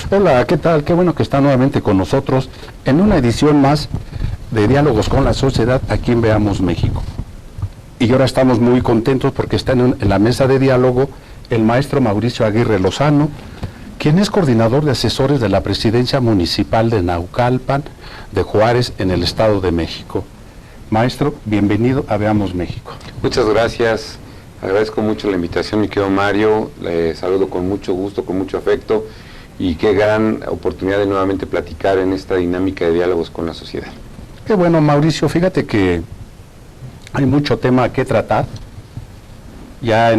Hola, ¿qué tal? Qué bueno que está nuevamente con nosotros en una edición más de Diálogos con la Sociedad aquí en Veamos México. Y ahora estamos muy contentos porque está en la mesa de diálogo el maestro Mauricio Aguirre Lozano, quien es coordinador de asesores de la Presidencia Municipal de Naucalpan de Juárez en el Estado de México. Maestro, bienvenido a Veamos México. Muchas gracias, agradezco mucho la invitación, mi querido Mario, le saludo con mucho gusto, con mucho afecto, y qué gran oportunidad de nuevamente platicar en esta dinámica de diálogos con la sociedad. Qué bueno, Mauricio, fíjate que hay mucho tema que tratar, ya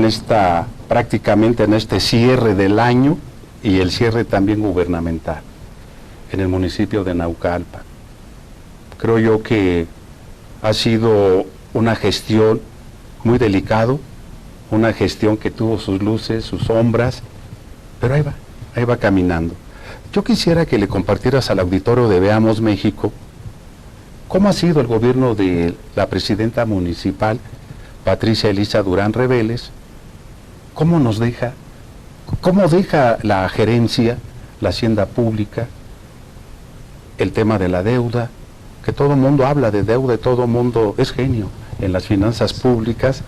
prácticamente en este cierre del año y el cierre también gubernamental en el municipio de Naucalpan. Creo yo que ha sido una gestión muy delicado, una gestión que tuvo sus luces, sus sombras, pero ahí va caminando. Yo quisiera que le compartieras al auditorio de Veamos México cómo ha sido el gobierno de la presidenta municipal, Patricia Elisa Durán Reveles, cómo deja la gerencia, la hacienda pública, el tema de la deuda, que todo el mundo habla de deuda y todo el mundo es genio en las finanzas públicas,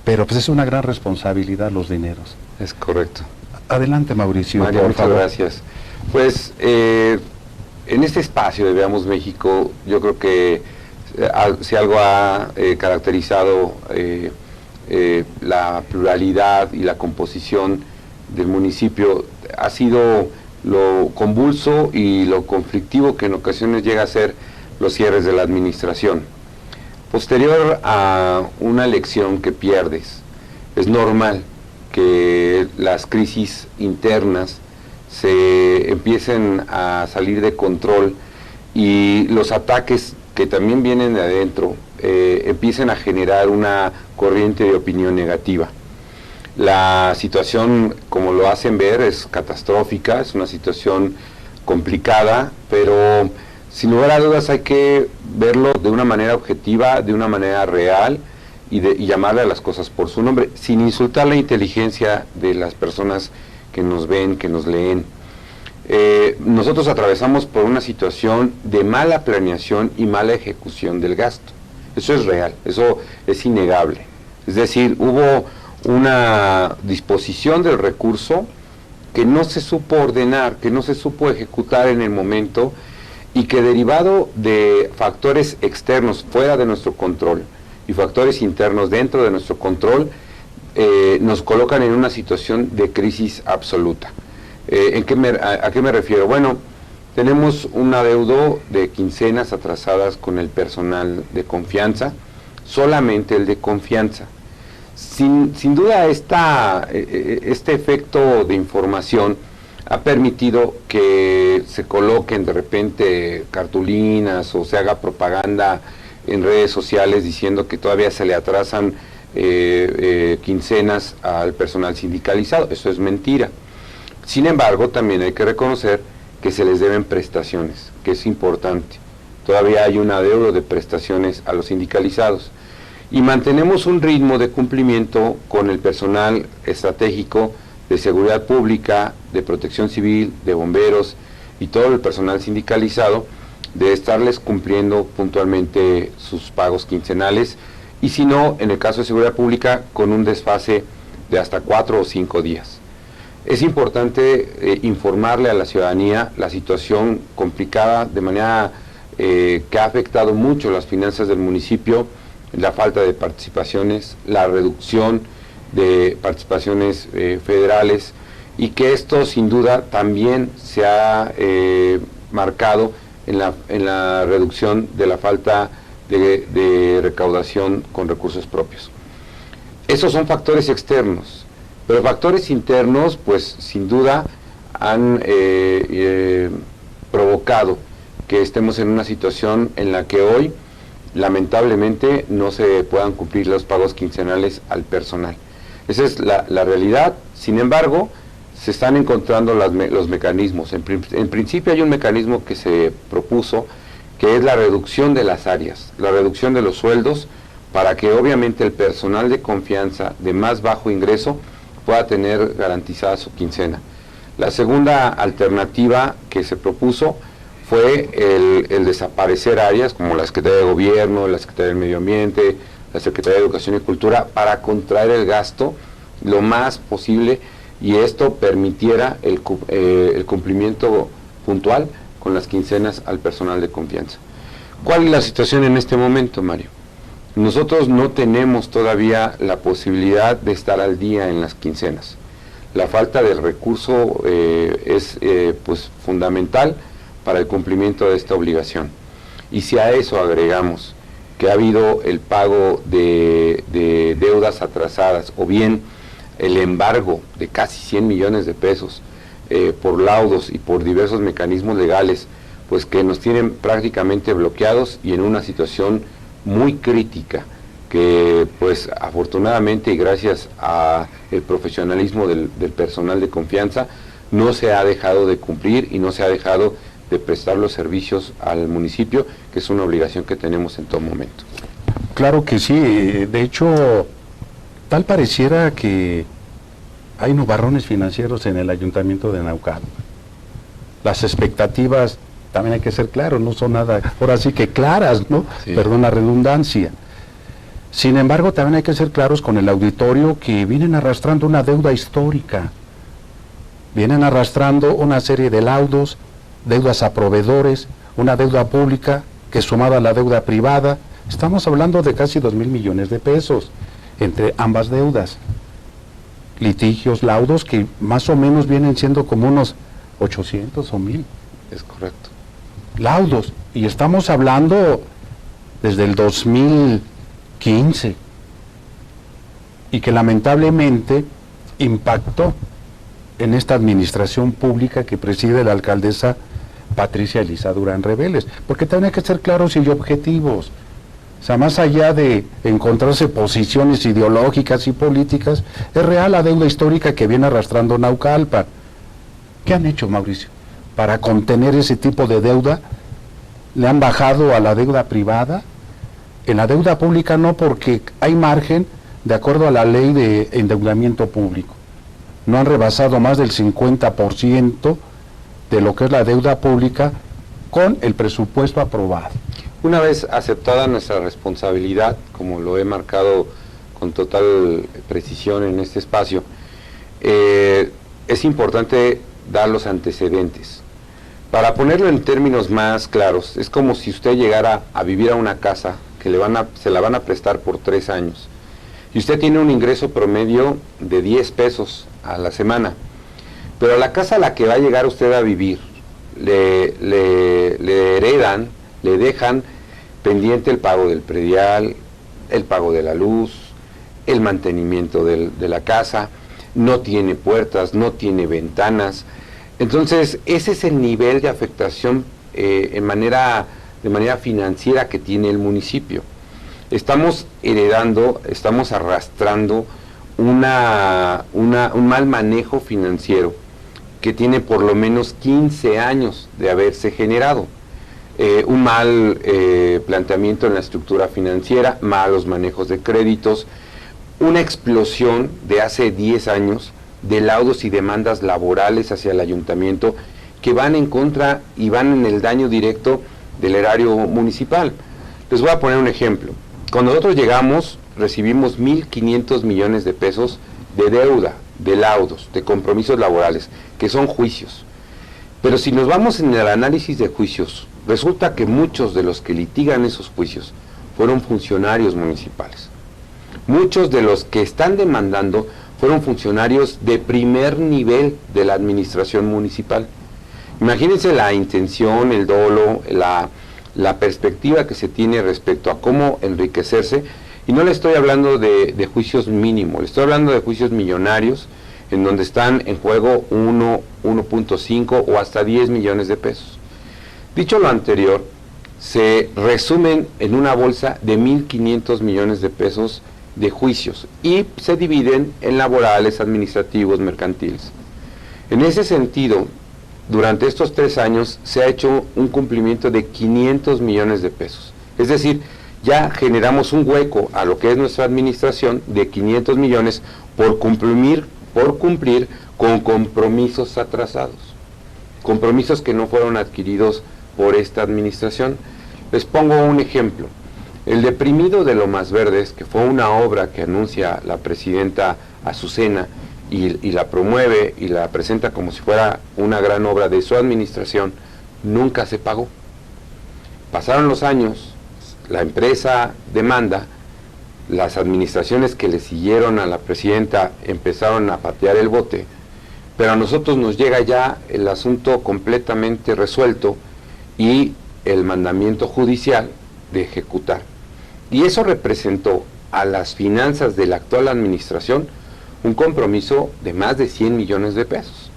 pero pues es una gran responsabilidad los dineros. Es correcto. Adelante, Mauricio, Mario, por muchas favor. gracias. Pues en este espacio de Veamos México, yo creo que si algo ha caracterizado la pluralidad y la composición del municipio, ha sido lo convulso y lo conflictivo que en ocasiones llega a ser los cierres de la administración. Posterior a una elección que pierdes, es normal que las crisis internas se empiecen a salir de control y los ataques que también vienen de adentro empiecen a generar una corriente de opinión negativa. La situación, como lo hacen ver, es catastrófica, es una situación complicada, pero sin lugar a dudas hay que verlo de una manera objetiva, de una manera real, y llamarle a las cosas por su nombre, sin insultar la inteligencia de las personas que nos ven, que nos leen. Nosotros atravesamos por una situación de mala planeación y mala ejecución del gasto. Eso es real, eso es innegable. Es decir, hubo una disposición del recurso que no se supo ordenar, que no se supo ejecutar en el momento, y que derivado de factores externos fuera de nuestro control y factores internos dentro de nuestro control, nos colocan en una situación de crisis absoluta. ¿A qué me refiero? Bueno, tenemos un adeudo de quincenas atrasadas con el personal de confianza, solamente el de confianza. Sin duda este efecto de información ha permitido que se coloquen de repente cartulinas o se haga propaganda en redes sociales diciendo que todavía se le atrasan quincenas al personal sindicalizado. Eso es mentira. Sin embargo, también hay que reconocer que se les deben prestaciones, que es importante. Todavía hay un adeudo de prestaciones a los sindicalizados. Y mantenemos un ritmo de cumplimiento con el personal estratégico de seguridad pública, de protección civil, de bomberos y todo el personal sindicalizado, de estarles cumpliendo puntualmente sus pagos quincenales, y si no, en el caso de seguridad pública, con un desfase de hasta 4 o 5 días. Es importante informarle a la ciudadanía la situación complicada, de manera que ha afectado mucho las finanzas del municipio, la falta de participaciones, la reducción de participaciones federales, y que esto sin duda también se ha marcado en la reducción de la falta de recaudación con recursos propios. Esos son factores externos, pero factores internos pues sin duda han provocado que estemos en una situación en la que hoy lamentablemente no se puedan cumplir los pagos quincenales al personal. Esa es la realidad. Sin embargo, se están encontrando los mecanismos. En principio hay un mecanismo que se propuso, que es la reducción de las áreas, la reducción de los sueldos, para que obviamente el personal de confianza de más bajo ingreso pueda tener garantizada su quincena. La segunda alternativa que se propuso fue el desaparecer áreas como la Secretaría de Gobierno, la Secretaría del Medio Ambiente, la Secretaría de Educación y Cultura, para contraer el gasto lo más posible y esto permitiera el cumplimiento puntual con las quincenas al personal de confianza. ¿Cuál es la situación en este momento, Mario? Nosotros no tenemos todavía la posibilidad de estar al día en las quincenas. La falta de recurso es pues fundamental para el cumplimiento de esta obligación. Y si a eso agregamos que ha habido el pago de deudas atrasadas o bien el embargo de casi 100 millones de pesos por laudos y por diversos mecanismos legales, pues que nos tienen prácticamente bloqueados y en una situación muy crítica, que pues afortunadamente y gracias a el profesionalismo del personal de confianza no se ha dejado de cumplir y no se ha dejado de prestar los servicios al municipio, que es una obligación que tenemos en todo momento. Claro que sí, de hecho, tal pareciera que hay nubarrones financieros en el Ayuntamiento de Naucalpan. Las expectativas, también hay que ser claros, no son nada, ahora sí que claras, ¿no? Sí. Perdón la redundancia. Sin embargo, también hay que ser claros con el auditorio que vienen arrastrando una deuda histórica, vienen arrastrando una serie de laudos, deudas a proveedores, una deuda pública que sumada a la deuda privada, estamos hablando de casi 2,000 millones de pesos entre ambas deudas, litigios, laudos que más o menos vienen siendo como unos 800 o 1,000. Es correcto. Laudos, y estamos hablando desde el 2015 y que lamentablemente impactó en esta administración pública que preside la alcaldesa Patricia Elisa Durán Reveles, porque también hay que ser claros y objetivos. O sea, más allá de encontrarse posiciones ideológicas y políticas, es real la deuda histórica que viene arrastrando Naucalpan. ¿Qué han hecho, Mauricio? Para contener ese tipo de deuda, le han bajado a la deuda privada, en la deuda pública no, porque hay margen de acuerdo a la ley de endeudamiento público. No han rebasado más del 50% de lo que es la deuda pública con el presupuesto aprobado. Una vez aceptada nuestra responsabilidad, como lo he marcado con total precisión en este espacio, es importante dar los antecedentes. Para ponerlo en términos más claros, es como si usted llegara a vivir a una casa que se la van a prestar por 3 años y usted tiene un ingreso promedio de 10 pesos a la semana, pero a la casa a la que va a llegar usted a vivir le heredan, le dejan pendiente el pago del predial, el pago de la luz, el mantenimiento de la casa, no tiene puertas, no tiene ventanas. Entonces, ese es el nivel de afectación de manera financiera que tiene el municipio. Estamos heredando, estamos arrastrando un mal manejo financiero que tiene por lo menos 15 años de haberse generado. Un mal planteamiento en la estructura financiera, malos manejos de créditos, una explosión de hace 10 años de laudos y demandas laborales hacia el ayuntamiento que van en contra y van en el daño directo del erario municipal. Les voy a poner un ejemplo. Cuando nosotros llegamos, recibimos 1,500 millones de pesos de deuda, de laudos, de compromisos laborales, que son juicios. Pero si nos vamos en el análisis de juicios, resulta que muchos de los que litigan esos juicios fueron funcionarios municipales. Muchos de los que están demandando fueron funcionarios de primer nivel de la administración municipal. Imagínense la intención, el dolo, la perspectiva que se tiene respecto a cómo enriquecerse, y no le estoy hablando de juicios mínimos, le estoy hablando de juicios millonarios, en donde están en juego 1.5 o hasta 10 millones de pesos. Dicho lo anterior, se resumen en una bolsa de 1,500 millones de pesos de juicios y se dividen en laborales, administrativos, mercantiles. En ese sentido, durante estos 3 años se ha hecho un cumplimiento de 500 millones de pesos. Es decir, ya generamos un hueco a lo que es nuestra administración de 500 millones por cumplir por cumplir con compromisos atrasados, compromisos que no fueron adquiridos por esta administración. Les pongo un ejemplo. El deprimido de Lomas Verdes, que fue una obra que anuncia la presidenta Azucena y la promueve y la presenta como si fuera una gran obra de su administración, nunca se pagó. Pasaron los años, la empresa demanda, las administraciones que le siguieron a la presidenta empezaron a patear el bote, pero a nosotros nos llega ya el asunto completamente resuelto y el mandamiento judicial de ejecutar. Y eso representó a las finanzas de la actual administración un compromiso de más de 100 millones de pesos.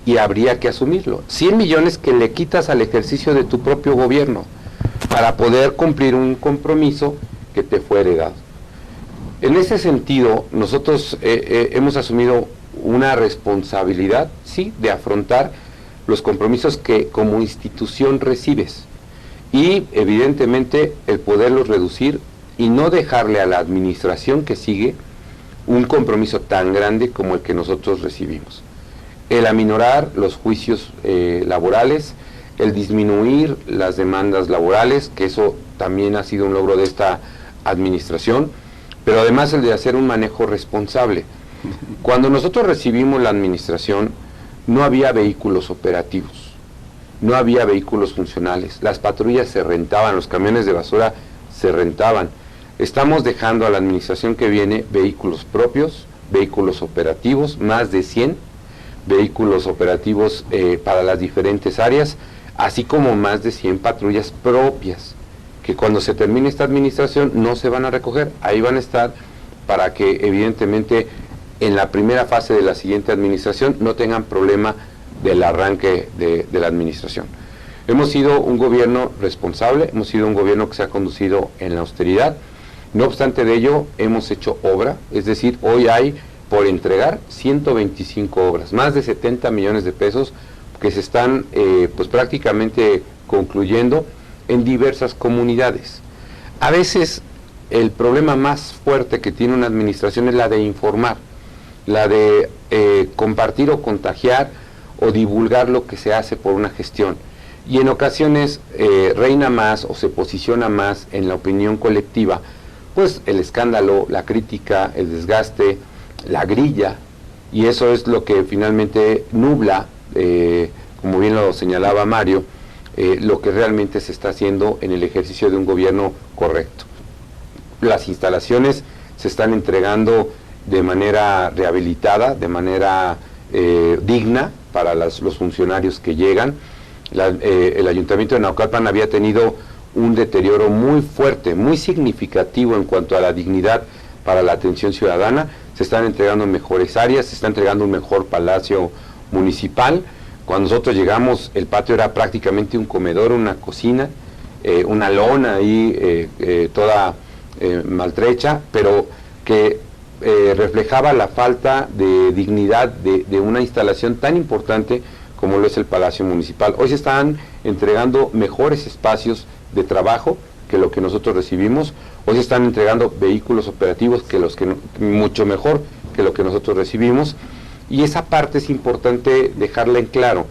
Y habría que asumirlo. 100 millones que le quitas al ejercicio de tu propio gobierno para poder cumplir un compromiso que te fue heredado. En ese sentido, nosotros hemos asumido una responsabilidad, sí, de afrontar los compromisos que como institución recibes y evidentemente el poderlos reducir y no dejarle a la administración que sigue un compromiso tan grande como el que nosotros recibimos. El aminorar los juicios laborales, el disminuir las demandas laborales, que eso también ha sido un logro de esta administración, pero además el de hacer un manejo responsable. Cuando nosotros recibimos la administración, no había vehículos operativos, no había vehículos funcionales, las patrullas se rentaban, los camiones de basura se rentaban. Estamos dejando a la administración que viene vehículos propios, vehículos operativos, más de 100 vehículos operativos para las diferentes áreas, así como más de 100 patrullas propias, que cuando se termine esta administración no se van a recoger, ahí van a estar para que evidentemente en la primera fase de la siguiente administración no tengan problema del arranque de la administración. Hemos sido un gobierno responsable, hemos sido un gobierno que se ha conducido en la austeridad, no obstante de ello hemos hecho obra, es decir, hoy hay por entregar 125 obras, más de 70 millones de pesos que se están pues prácticamente concluyendo en diversas comunidades. A veces el problema más fuerte que tiene una administración es la de informar, la de compartir o contagiar o divulgar lo que se hace por una gestión. Y en ocasiones reina más o se posiciona más en la opinión colectiva, pues el escándalo, la crítica, el desgaste, la grilla, y eso es lo que finalmente nubla, como bien lo señalaba Mario, lo que realmente se está haciendo en el ejercicio de un gobierno correcto. Las instalaciones se están entregando de manera rehabilitada, de manera digna para los funcionarios que llegan. El Ayuntamiento de Naucalpan había tenido un deterioro muy fuerte, muy significativo en cuanto a la dignidad para la atención ciudadana. Se están entregando mejores áreas, se está entregando un mejor palacio municipal. Cuando nosotros llegamos, el patio era prácticamente un comedor, una cocina, una lona ahí toda maltrecha, pero que reflejaba la falta de dignidad de una instalación tan importante como lo es el Palacio Municipal. Hoy se están entregando mejores espacios de trabajo que lo que nosotros recibimos. Hoy se están entregando vehículos operativos mucho mejor que lo que nosotros recibimos. Y esa parte es importante dejarla en claro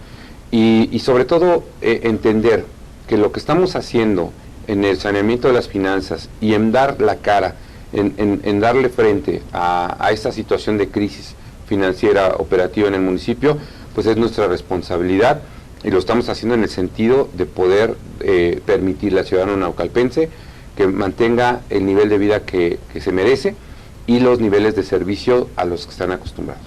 y sobre todo entender que lo que estamos haciendo en el saneamiento de las finanzas y en dar la cara, en darle frente a esta situación de crisis financiera operativa en el municipio, pues es nuestra responsabilidad y lo estamos haciendo en el sentido de poder permitirle al ciudadano naucalpense que mantenga el nivel de vida que se merece y los niveles de servicio a los que están acostumbrados.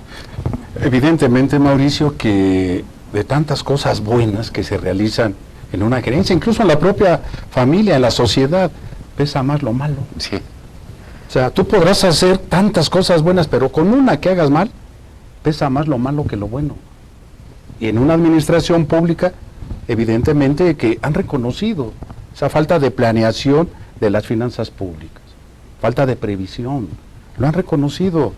Evidentemente, Mauricio, que de tantas cosas buenas que se realizan en una gerencia, incluso en la propia familia, en la sociedad, pesa más lo malo. Sí. O sea, tú podrás hacer tantas cosas buenas, pero con una que hagas mal, pesa más lo malo que lo bueno. Y en una administración pública, evidentemente que han reconocido esa falta de planeación de las finanzas públicas, falta de previsión, lo han reconocido.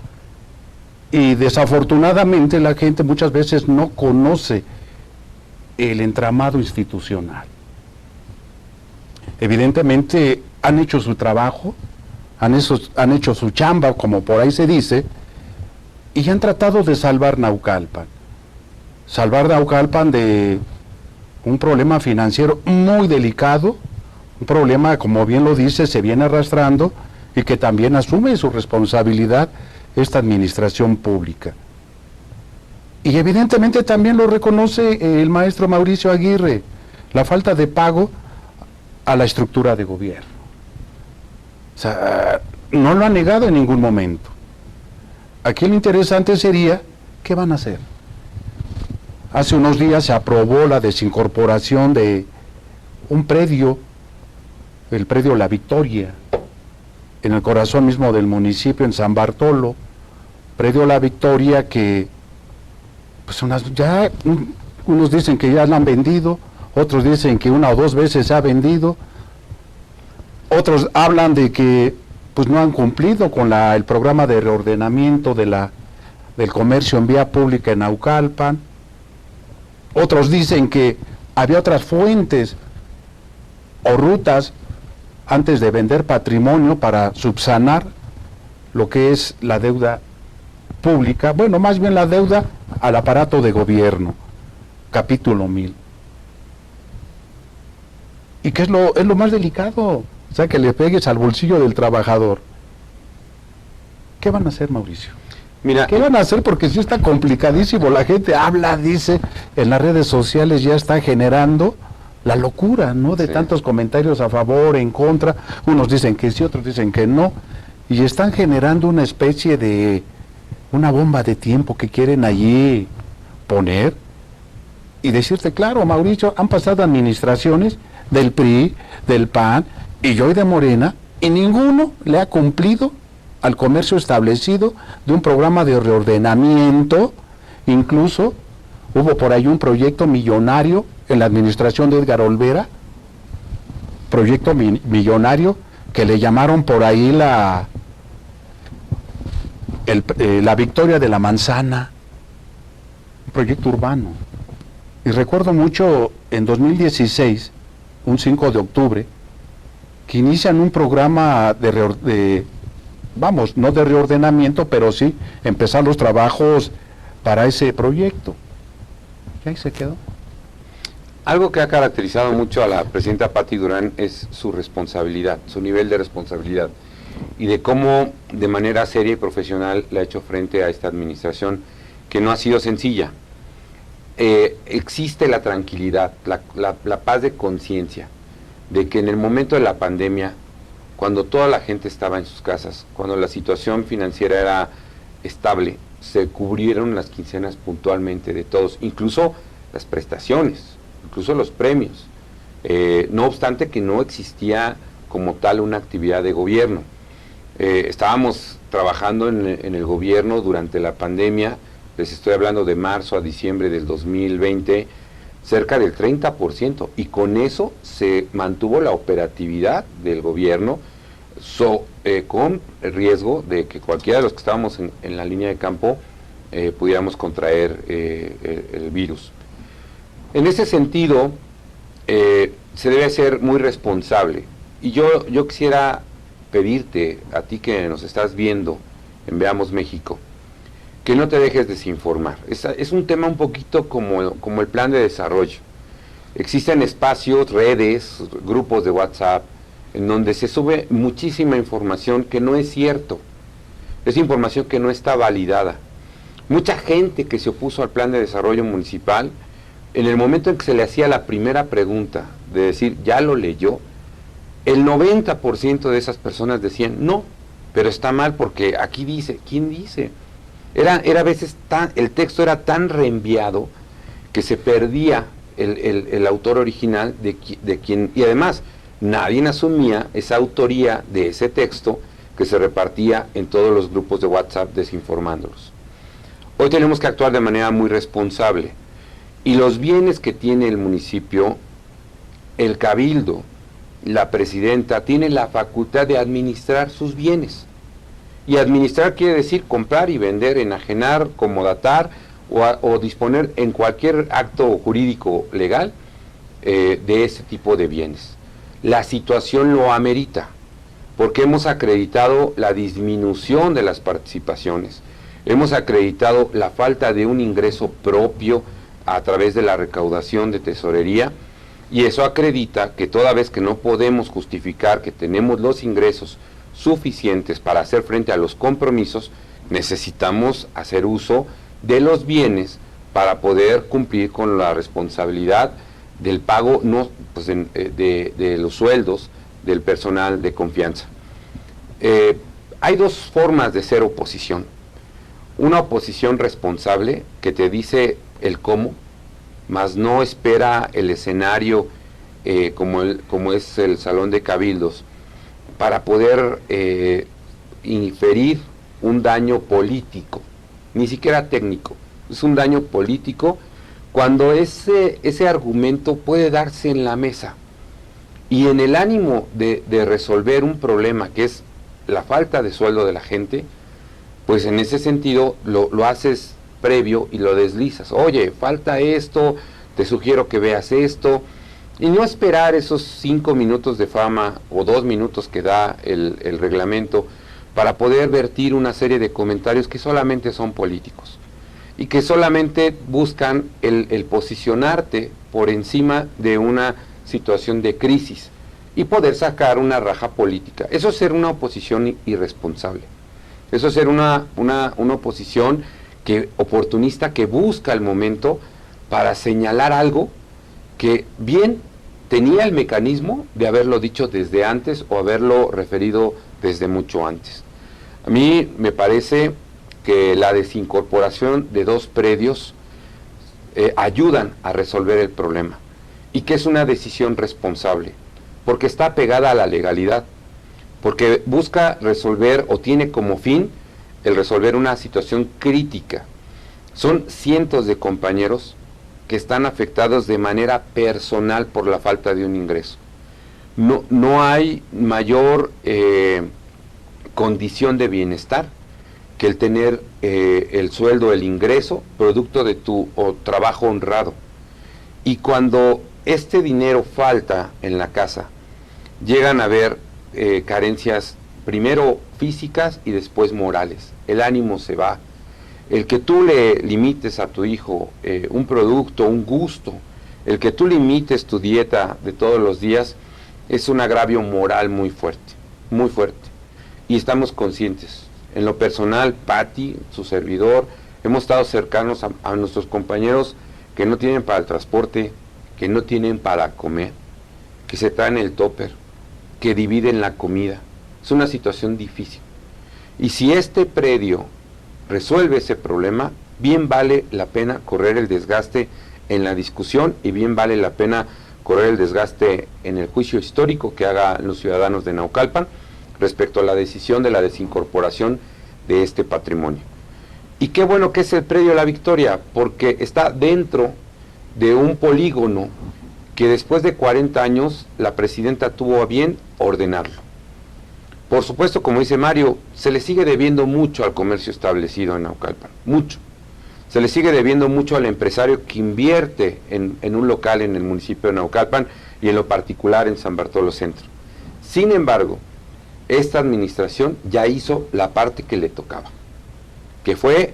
Y desafortunadamente la gente muchas veces no conoce el entramado institucional. Evidentemente han hecho su trabajo, han hecho su chamba, como por ahí se dice, y han tratado de salvar Naucalpan de un problema financiero muy delicado, un problema, como bien lo dice, se viene arrastrando y que también asume su responsabilidad esta administración pública. Y evidentemente también lo reconoce el maestro Mauricio Aguirre, la falta de pago a la estructura de gobierno. O sea, no lo ha negado en ningún momento. Aquí lo interesante sería, ¿qué van a hacer? Hace unos días se aprobó la desincorporación de un predio, el predio La Victoria, en el corazón mismo del municipio, en San Bartolo, predio La Victoria que, pues unos dicen que ya lo han vendido, otros dicen que 1 o 2 veces se ha vendido, otros hablan de que pues no han cumplido con el programa de reordenamiento del comercio en vía pública en Naucalpan. Otros dicen que había otras fuentes o rutas antes de vender patrimonio para subsanar lo que es la deuda pública, bueno, más bien la deuda al aparato de gobierno, capítulo 1000. ¿Y qué es lo más delicado? O sea, que le pegues al bolsillo del trabajador. ¿Qué van a hacer, Mauricio? Mira, ¿qué van a hacer? Porque sí está complicadísimo, la gente habla, dice, en las redes sociales ya está generando la locura, ¿no? De tantos comentarios a favor, en contra, unos dicen que sí, otros dicen que no, y están generando una especie de una bomba de tiempo que quieren allí poner y decirte, claro, Mauricio, han pasado administraciones del PRI, del PAN y hoy de Morena, y ninguno le ha cumplido al comercio establecido de un programa de reordenamiento. Incluso hubo por ahí un proyecto millonario en la administración de Edgar Olvera, proyecto millonario que le llamaron por ahí la Victoria de la Manzana, un proyecto urbano. Y recuerdo mucho en 2016, un 5 de octubre, que inician un programa no de reordenamiento, pero sí empezar los trabajos para ese proyecto. Y ahí se quedó. Algo que ha caracterizado mucho a la presidenta Patti Durán es su responsabilidad, su nivel de responsabilidad, y de cómo de manera seria y profesional le ha hecho frente a esta administración, que no ha sido sencilla. Existe la tranquilidad, la paz de conciencia, de que en el momento de la pandemia, cuando toda la gente estaba en sus casas, cuando la situación financiera era estable, se cubrieron las quincenas puntualmente de todos, incluso las prestaciones, incluso los premios, no obstante que no existía como tal una actividad de gobierno. Estábamos trabajando en el gobierno durante la pandemia, les estoy hablando de marzo a diciembre del 2020, cerca del 30%, y con eso se mantuvo la operatividad del gobierno, con el riesgo de que cualquiera de los que estábamos en la línea de campo pudiéramos contraer el virus. En ese sentido, se debe ser muy responsable, y yo quisiera pedirte, a ti que nos estás viendo en Veamos México, que no te dejes desinformar. Es un tema un poquito como el plan de desarrollo. Existen espacios, redes, grupos de WhatsApp, en donde se sube muchísima información que no es cierto. Es información que no está validada. Mucha gente que se opuso al plan de desarrollo municipal, en el momento en que se le hacía la primera pregunta, de decir, ¿ya lo leyó?, el 90% de esas personas decían, no, pero está mal porque aquí dice. ¿Quién dice? Era a veces el texto era tan reenviado que se perdía el autor original de quien, y además nadie asumía esa autoría de ese texto que se repartía en todos los grupos de WhatsApp desinformándolos. Hoy tenemos que actuar de manera muy responsable, y los bienes que tiene el municipio, el cabildo, la presidenta, tiene la facultad de administrar sus bienes. Y administrar quiere decir comprar y vender, enajenar, comodatar o disponer en cualquier acto jurídico legal de ese tipo de bienes. La situación lo amerita, porque hemos acreditado la disminución de las participaciones. Hemos acreditado la falta de un ingreso propio a través de la recaudación de tesorería, y eso acredita que toda vez que no podemos justificar que tenemos los ingresos suficientes para hacer frente a los compromisos, necesitamos hacer uso de los bienes para poder cumplir con la responsabilidad del pago de los sueldos del personal de confianza. Hay dos formas de ser oposición. Una oposición responsable que te dice el cómo, mas no espera el escenario como es el salón de cabildos para poder inferir un daño político, ni siquiera técnico, es un daño político cuando ese argumento puede darse en la mesa y en el ánimo de resolver un problema que es la falta de sueldo de la gente, pues en ese sentido lo haces previo y lo deslizas. Oye, falta esto, te sugiero que veas esto, y no esperar esos 5 minutos de fama o 2 minutos que da el reglamento para poder vertir una serie de comentarios que solamente son políticos y que solamente buscan el posicionarte por encima de una situación de crisis y poder sacar una raja política. Eso es ser una oposición irresponsable. Eso es ser una oposición oportunista que busca el momento para señalar algo que bien tenía el mecanismo de haberlo dicho desde antes o haberlo referido desde mucho antes. A mí me parece que la desincorporación de 2 predios ayudan a resolver el problema y que es una decisión responsable, porque está pegada a la legalidad, porque busca resolver o tiene como fin el resolver una situación crítica. Son cientos de compañeros que están afectados de manera personal por la falta de un ingreso. No hay mayor condición de bienestar que el tener el sueldo, el ingreso, producto de tu trabajo honrado. Y cuando este dinero falta en la casa, llegan a haber carencias primero físicas y después morales. El ánimo se va. El que tú le limites a tu hijo un producto, un gusto, el que tú limites tu dieta de todos los días, es un agravio moral muy fuerte, muy fuerte. Y estamos conscientes. En lo personal, Pati, su servidor, hemos estado cercanos a nuestros compañeros que no tienen para el transporte, que no tienen para comer, que se traen el topper, que dividen la comida. Es una situación difícil. Y si este predio resuelve ese problema, bien vale la pena correr el desgaste en la discusión y bien vale la pena correr el desgaste en el juicio histórico que hagan los ciudadanos de Naucalpan respecto a la decisión de la desincorporación de este patrimonio. Y qué bueno que es el predio La Victoria, porque está dentro de un polígono que después de 40 años la presidenta tuvo a bien ordenarlo. Por supuesto, como dice Mario, se le sigue debiendo mucho al comercio establecido en Naucalpan, mucho. Se le sigue debiendo mucho al empresario que invierte en un local en el municipio de Naucalpan y en lo particular en San Bartolo Centro. Sin embargo, esta administración ya hizo la parte que le tocaba, que fue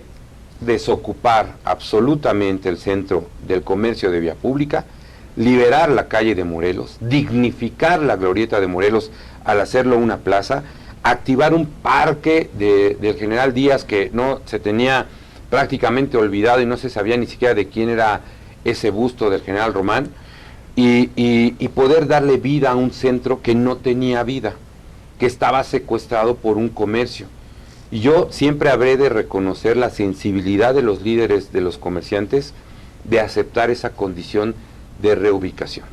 desocupar absolutamente el centro del comercio de vía pública, liberar la calle de Morelos, dignificar la glorieta de Morelos al hacerlo una plaza, activar un parque del General Díaz que no se tenía prácticamente olvidado y no se sabía ni siquiera de quién era ese busto del General Román, y poder darle vida a un centro que no tenía vida, que estaba secuestrado por un comercio. Y yo siempre habré de reconocer la sensibilidad de los líderes de los comerciantes de aceptar esa condición de reubicación.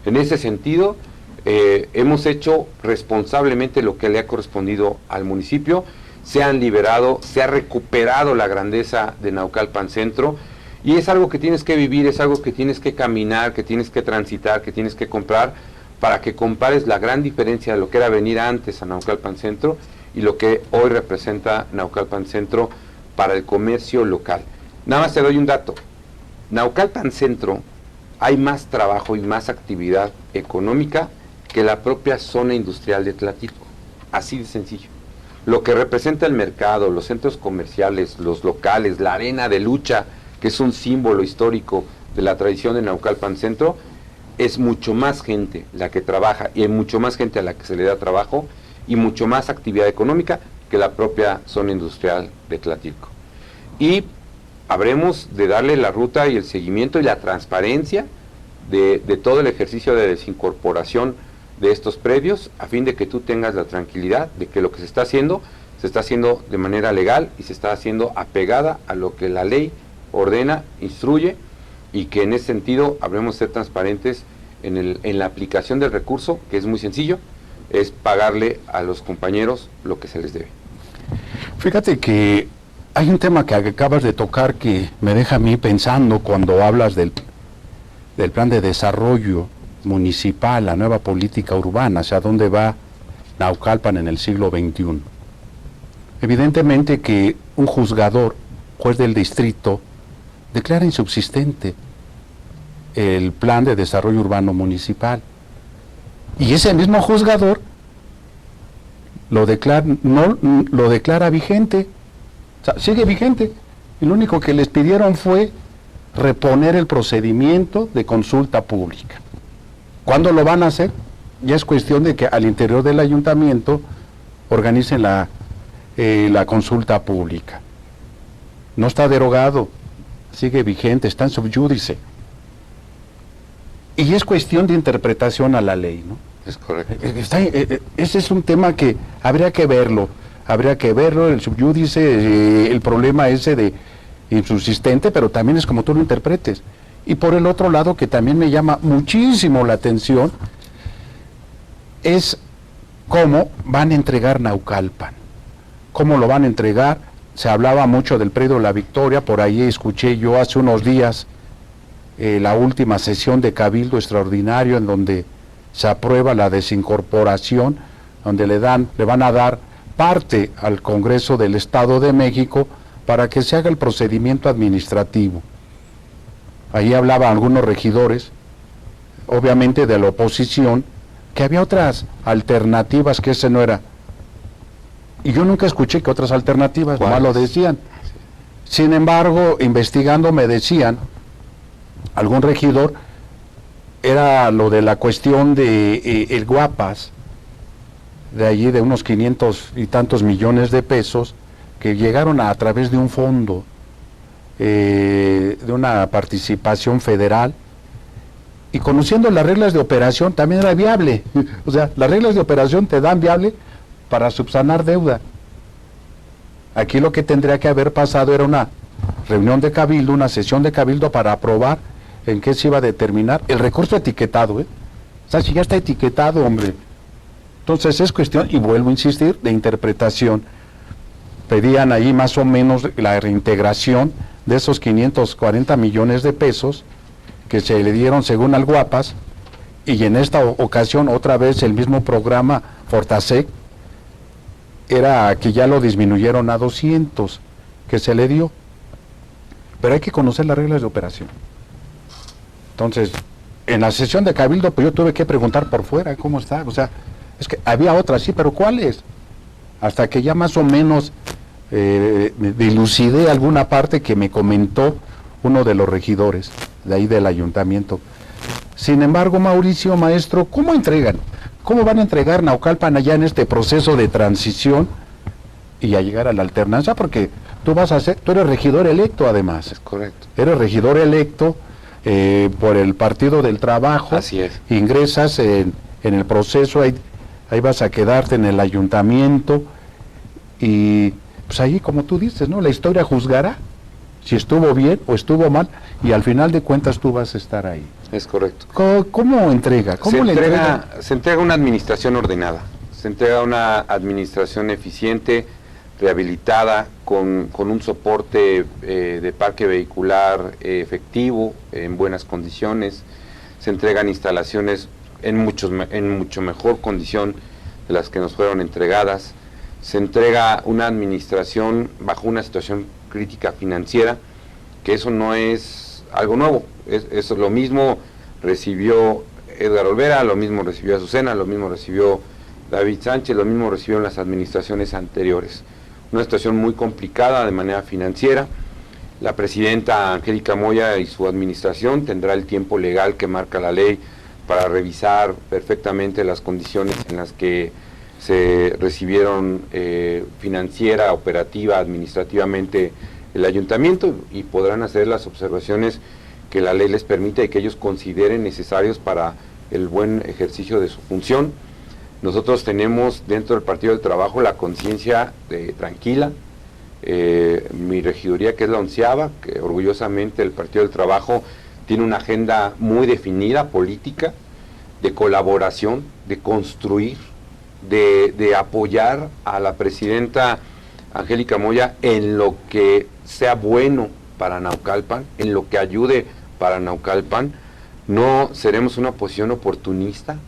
En ese sentido, hemos hecho responsablemente lo que le ha correspondido al municipio. Se han liberado, se ha recuperado la grandeza de Naucalpan Centro, y es algo que tienes que vivir, es algo que tienes que caminar, que tienes que transitar, que tienes que comprar, para que compares la gran diferencia de lo que era venir antes a Naucalpan Centro y lo que hoy representa Naucalpan Centro para el comercio local. Nada más te doy un dato. Naucalpan Centro hay más trabajo y más actividad económica que la propia zona industrial de Tlatilco. Así de sencillo. lo que representa el mercado, los centros comerciales, los locales, la arena de lucha, que es un símbolo histórico de la tradición de Naucalpan Centro, es mucho más gente la que trabaja, y hay mucho más gente a la que se le da trabajo, y mucho más actividad económica que la propia zona industrial de Tlatilco. Y habremos de darle la ruta y el seguimiento y la transparencia de todo el ejercicio de desincorporación de estos predios, a fin de que tú tengas la tranquilidad de que lo que se está haciendo de manera legal y se está haciendo apegada a lo que la ley ordena, instruye, y que en ese sentido habremos de ser transparentes en la aplicación del recurso, que es muy sencillo, es pagarle a los compañeros lo que se les debe. Fíjate que hay un tema que acabas de tocar que me deja a mí pensando cuando hablas del plan de desarrollo municipal, la nueva política urbana, hacia dónde va Naucalpan en el siglo XXI. Evidentemente que un juzgador, juez del distrito, declara insubsistente el plan de desarrollo urbano municipal. Y ese mismo juzgador no lo declara vigente. O sea, sigue vigente. Y lo único que les pidieron fue reponer el procedimiento de consulta pública. ¿Cuándo lo van a hacer? Ya es cuestión de que al interior del ayuntamiento organicen la consulta pública. No está derogado, sigue vigente, está en sub judice. Y es cuestión de interpretación a la ley, ¿no? Es correcto. Ese es un tema que habría que verlo, el sub judice, el problema ese de insubsistente, pero también es como tú lo interpretes. Y por el otro lado, que también me llama muchísimo la atención, es cómo van a entregar Naucalpan. ¿Cómo lo van a entregar? Se hablaba mucho del predio La Victoria, por ahí escuché yo hace unos días la última sesión de Cabildo Extraordinario en donde se aprueba la desincorporación, donde le van a dar parte al Congreso del Estado de México para que se haga el procedimiento administrativo. Ahí hablaban algunos regidores, obviamente de la oposición, que había otras alternativas, que ese no era. Y yo nunca escuché que otras alternativas, nomás lo decían. Sin embargo, investigando me decían, algún regidor, era lo de la cuestión de el Guapas, de allí de unos 500 y tantos millones de pesos, que llegaron a través de un fondo, de una participación federal, y conociendo las reglas de operación también era viable. O sea, las reglas de operación te dan viable para subsanar deuda. Aquí lo que tendría que haber pasado era una reunión de cabildo, una sesión de cabildo para aprobar en qué se iba a determinar el recurso etiquetado, O sea, si ya está etiquetado, hombre. Entonces es cuestión, y vuelvo a insistir, de interpretación. Pedían ahí más o menos la reintegración de esos 540 millones de pesos que se le dieron según al Guapas, y en esta ocasión otra vez el mismo programa Fortasec era que ya lo disminuyeron a 200 que se le dio, pero hay que conocer las reglas de operación. Entonces, en la sesión de Cabildo, pues yo tuve que preguntar por fuera cómo está, o sea, es que había otras, sí, pero ¿cuáles? Hasta que ya más o menos dilucidé alguna parte que me comentó uno de los regidores de ahí del ayuntamiento. Sin embargo, Mauricio, maestro, ¿cómo entregan? ¿Cómo van a entregar Naucalpan allá en este proceso de transición y a llegar a la alternancia? Porque tú eres regidor electo además. Es correcto. Eres regidor electo por el Partido del Trabajo. Así es. Ingresas en el proceso, ahí vas a quedarte en el ayuntamiento y pues ahí, como tú dices, ¿no? La historia juzgará si estuvo bien o estuvo mal, y al final de cuentas tú vas a estar ahí. Es correcto. ¿Cómo entrega? Se entrega una administración ordenada, se entrega una administración eficiente, rehabilitada, con un soporte de parque vehicular efectivo, en buenas condiciones. Se entregan instalaciones en mucho mejor condición de las que nos fueron entregadas. Se entrega una administración bajo una situación crítica financiera, que eso no es algo nuevo, eso lo mismo recibió Edgar Olvera, lo mismo recibió Azucena, lo mismo recibió David Sánchez, lo mismo recibieron las administraciones anteriores. Una situación muy complicada de manera financiera. La presidenta Angélica Moya y su administración tendrá el tiempo legal que marca la ley para revisar perfectamente las condiciones en las que se recibieron financiera, operativa, administrativamente el ayuntamiento, y podrán hacer las observaciones que la ley les permite y que ellos consideren necesarios para el buen ejercicio de su función. Nosotros tenemos dentro del Partido del Trabajo la conciencia tranquila. Mi regiduría, que es la 11ª, que orgullosamente el Partido del Trabajo tiene una agenda muy definida, política, de colaboración, de construir, de apoyar a la presidenta Angélica Moya en lo que sea bueno para Naucalpan, en lo que ayude para Naucalpan. No seremos una oposición oportunista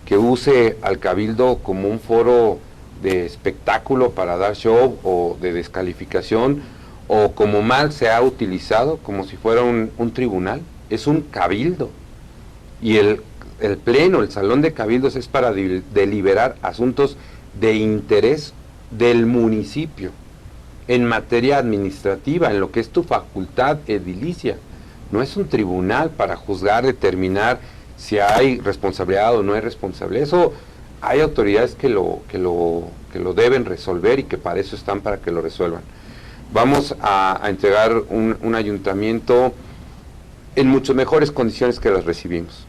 que use al Cabildo como un foro de espectáculo para dar show o de descalificación, o como mal se ha utilizado, como si fuera un tribunal. Es un cabildo, y el pleno, el salón de cabildos es para deliberar asuntos de interés del municipio, en materia administrativa, en lo que es tu facultad edilicia. No es un tribunal para juzgar, determinar si hay responsabilidad o no hay responsabilidad. Eso hay autoridades que lo deben resolver, y que para eso están, para que lo resuelvan. Vamos a entregar un ayuntamiento en mucho mejores condiciones que las recibimos,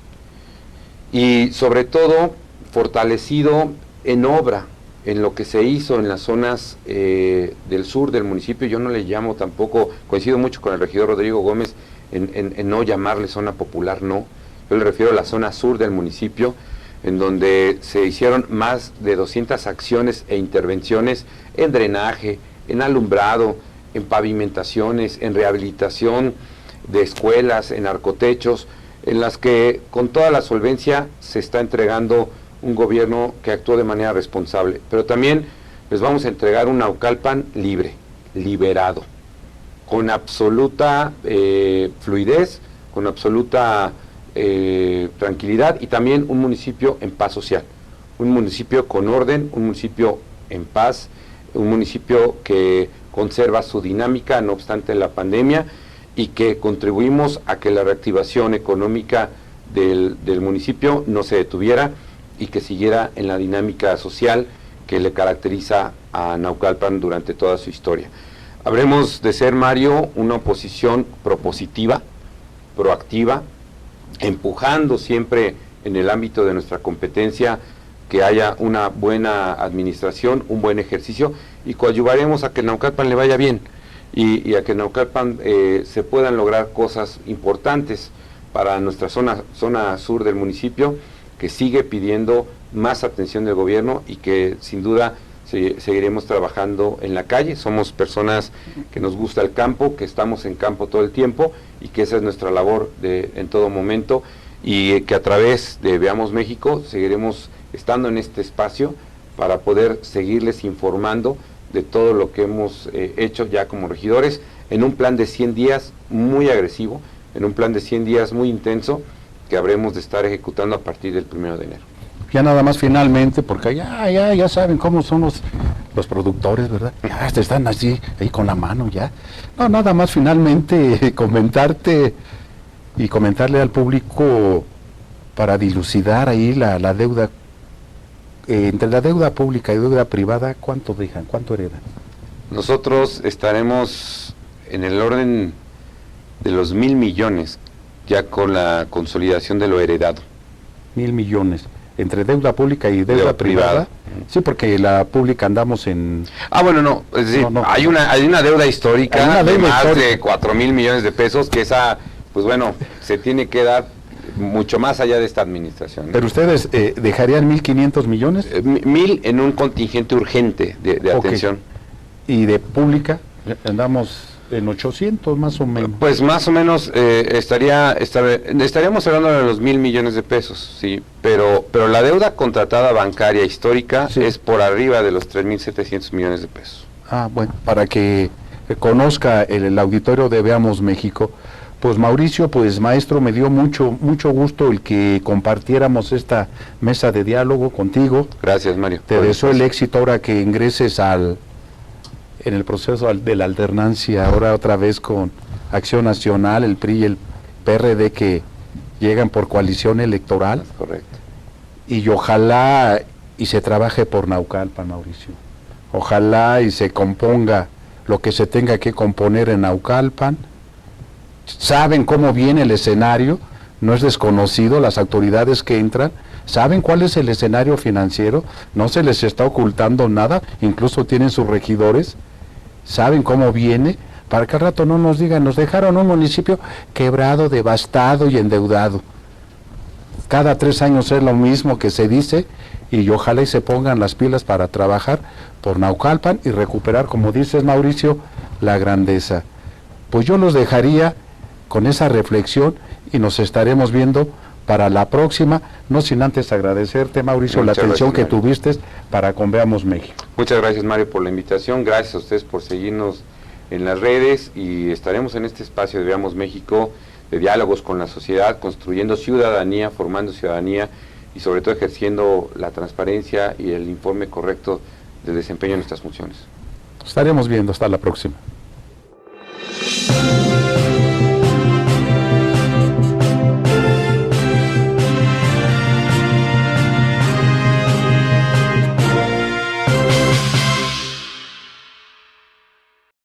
y sobre todo fortalecido en obra, en lo que se hizo en las zonas del sur del municipio. Yo no le llamo tampoco, coincido mucho con el regidor Rodrigo Gómez en no llamarle zona popular, no. Yo le refiero a la zona sur del municipio, en donde se hicieron más de 200 acciones e intervenciones en drenaje, en alumbrado, en pavimentaciones, en rehabilitación de escuelas, en arcotechos, en las que con toda la solvencia se está entregando un gobierno que actuó de manera responsable. Pero también les vamos a entregar un Naucalpan libre, liberado, con absoluta fluidez, con absoluta tranquilidad, y también un municipio en paz social, un municipio con orden, un municipio en paz, un municipio que conserva su dinámica no obstante la pandemia, y que contribuimos a que la reactivación económica del municipio no se detuviera y que siguiera en la dinámica social que le caracteriza a Naucalpan durante toda su historia. Habremos de ser, Mario, una oposición propositiva, proactiva, empujando siempre en el ámbito de nuestra competencia que haya una buena administración, un buen ejercicio, y coadyuvaremos a que Naucalpan le vaya bien, y a que Naucalpan se puedan lograr cosas importantes para nuestra zona sur del municipio, que sigue pidiendo más atención del gobierno, y que sin duda seguiremos trabajando en la calle. Somos personas que nos gusta el campo, que estamos en campo todo el tiempo, y que esa es nuestra labor en todo momento, y que a través de Veamos México seguiremos estando en este espacio para poder seguirles informando de todo lo que hemos hecho ya como regidores, en un plan de 100 días muy agresivo, en un plan de 100 días muy intenso, que habremos de estar ejecutando a partir del 1 de enero. Ya nada más finalmente, porque ya saben cómo son los productores, ¿verdad? Ya están así, ahí con la mano ya. No, nada más finalmente comentarte y comentarle al público, para dilucidar ahí la deuda, entre la deuda pública y deuda privada, ¿cuánto dejan? ¿Cuánto heredan? Nosotros estaremos en el orden de los 1,000 millones, ya con la consolidación de lo heredado. 1,000 millones. Entre deuda pública y deuda privada. Sí, porque la pública andamos en... bueno, no, es decir, no, hay una deuda histórica de más de 4,000 millones de pesos, que esa, pues bueno, se tiene que dar mucho más allá de esta administración, ¿no? ¿Pero ustedes dejarían 1,500 millones? 1,000 en un contingente urgente de atención. ¿Y de pública? Andamos en 800 más o menos. Pues más o menos estaríamos hablando de los 1,000 millones de pesos, sí, pero la deuda contratada bancaria histórica es por arriba de los 3,700 millones de pesos. Bueno, para que conozca el auditorio de Veamos México, Pues Mauricio, pues maestro, me dio mucho gusto el que compartiéramos esta mesa de diálogo contigo. Gracias, Mario. Te deseo el éxito ahora que ingreses en el proceso de la alternancia, ahora otra vez con Acción Nacional, el PRI y el PRD que llegan por coalición electoral. Es correcto. Y ojalá y se trabaje por Naucalpan, Mauricio. Ojalá y se componga lo que se tenga que componer en Naucalpan. Saben cómo viene el escenario, no es desconocido, las autoridades que entran saben cuál es el escenario financiero, no se les está ocultando nada, incluso tienen sus regidores, saben cómo viene, para que al rato no nos digan, nos dejaron un municipio quebrado, devastado y endeudado. Cada 3 años es lo mismo que se dice, y ojalá y se pongan las pilas para trabajar por Naucalpan y recuperar, como dices, Mauricio, la grandeza. Pues yo los dejaría con esa reflexión y nos estaremos viendo para la próxima, no sin antes agradecerte, Mauricio, la atención que tuviste para con Veamos México. Muchas gracias, Mario, por la invitación, gracias a ustedes por seguirnos en las redes y estaremos en este espacio de Veamos México, de diálogos con la sociedad, construyendo ciudadanía, formando ciudadanía y sobre todo ejerciendo la transparencia y el informe correcto del desempeño de nuestras funciones. Estaremos viendo, hasta la próxima.